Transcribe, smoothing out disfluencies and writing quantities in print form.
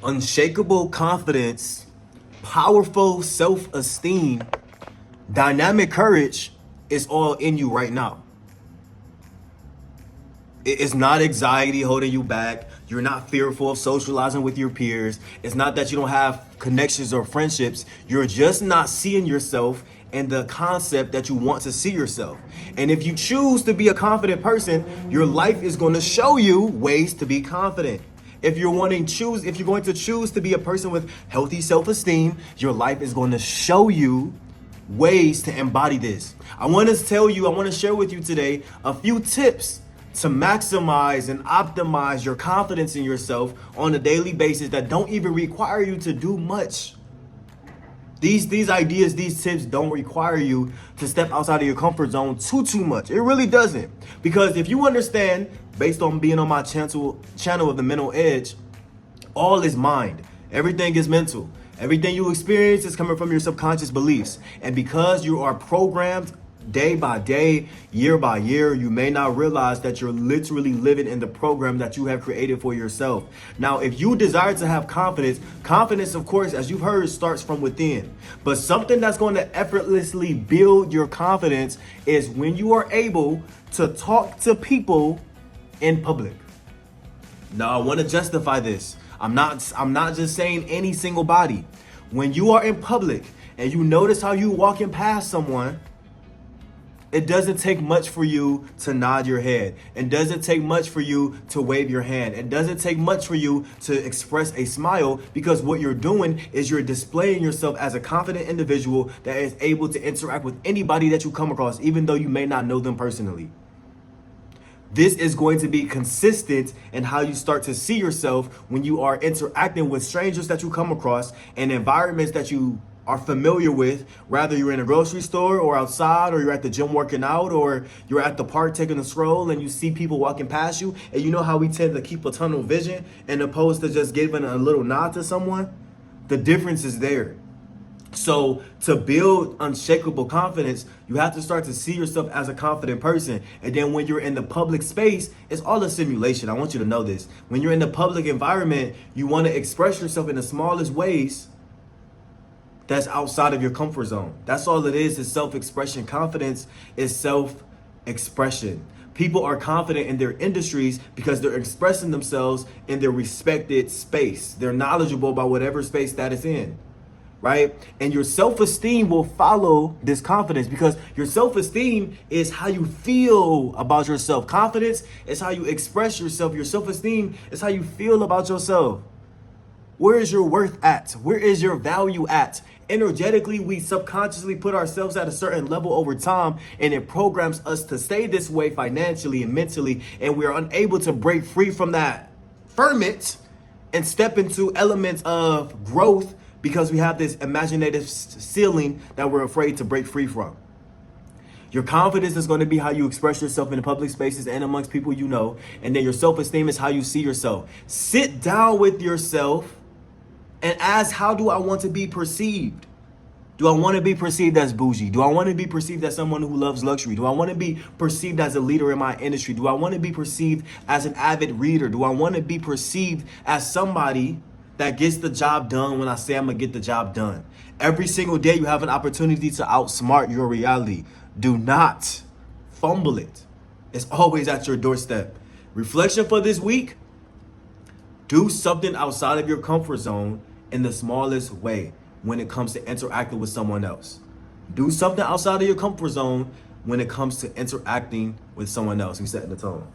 Unshakable confidence, powerful self-esteem, dynamic courage is all in you right now. It's not anxiety holding you back. You're not fearful of socializing with your peers. It's not that you don't have connections or friendships. You're just not seeing yourself in the concept that you want to see yourself. And if you choose to be a confident person, your life is going to show you ways to be confident. If you're going to choose to be a person with healthy self-esteem, your life is going to show you ways to embody this. I want to share with you today a few tips to maximize and optimize your confidence in yourself on a daily basis that don't even require you to do much. These ideas, these tips don't require you to step outside of your comfort zone too much. It really doesn't. Because if you understand, based on being on my channel of the mental edge, all is mind. Everything is mental. Everything you experience is coming from your subconscious beliefs. And because you are programmed day by day, year by year, you may not realize that you're literally living in the program that you have created for yourself. Now, if you desire to have confidence, of course, as you've heard, starts from within. But something that's going to effortlessly build your confidence is when you are able to talk to people in public. Now, I want to justify this. I'm not just saying any single body. When you are in public and you notice how you walking past someone, it doesn't take much for you to nod your head. It doesn't take much for you to wave your hand. It doesn't take much for you to express a smile, because what you're doing is you're displaying yourself as a confident individual that is able to interact with anybody that you come across, even though you may not know them personally. This is going to be consistent in how you start to see yourself when you are interacting with strangers that you come across in environments that you are familiar with, rather you're in a grocery store or outside, or you're at the gym working out, or you're at the park taking a stroll and you see people walking past you, and you know how we tend to keep a tunnel vision and opposed to just giving a little nod to someone? The difference is there. So to build unshakable confidence, you have to start to see yourself as a confident person. And then when you're in the public space, it's all a simulation. I want you to know this. When you're in the public environment, you want to express yourself in the smallest ways that's outside of your comfort zone. That's all it is self-expression. Confidence is self-expression. People are confident in their industries because they're expressing themselves in their respected space. They're knowledgeable about whatever space that is in, right? And your self-esteem will follow this confidence, because your self-esteem is how you feel about yourself. Confidence is how you express yourself. Your self-esteem is how you feel about yourself. Where is your worth at? Where is your value at? Energetically, we subconsciously put ourselves at a certain level over time, and it programs us to stay this way financially and mentally, and we are unable to break free from that ferment and step into elements of growth because we have this imaginative ceiling that we're afraid to break free from. Your confidence is going to be how you express yourself in the public spaces and amongst people you know, and then your self-esteem is how you see yourself. Sit down with yourself and ask, how do I want to be perceived? Do I want to be perceived as bougie? Do I want to be perceived as someone who loves luxury? Do I want to be perceived as a leader in my industry? Do I want to be perceived as an avid reader? Do I want to be perceived as somebody that gets the job done when I say I'm going to get the job done? Every single day you have an opportunity to outsmart your reality. Do not fumble it. It's always at your doorstep. Reflection for this week: do something outside of your comfort zone in the smallest way when it comes to interacting with someone else. Do something outside of your comfort zone when it comes to interacting with someone else. We set the tone.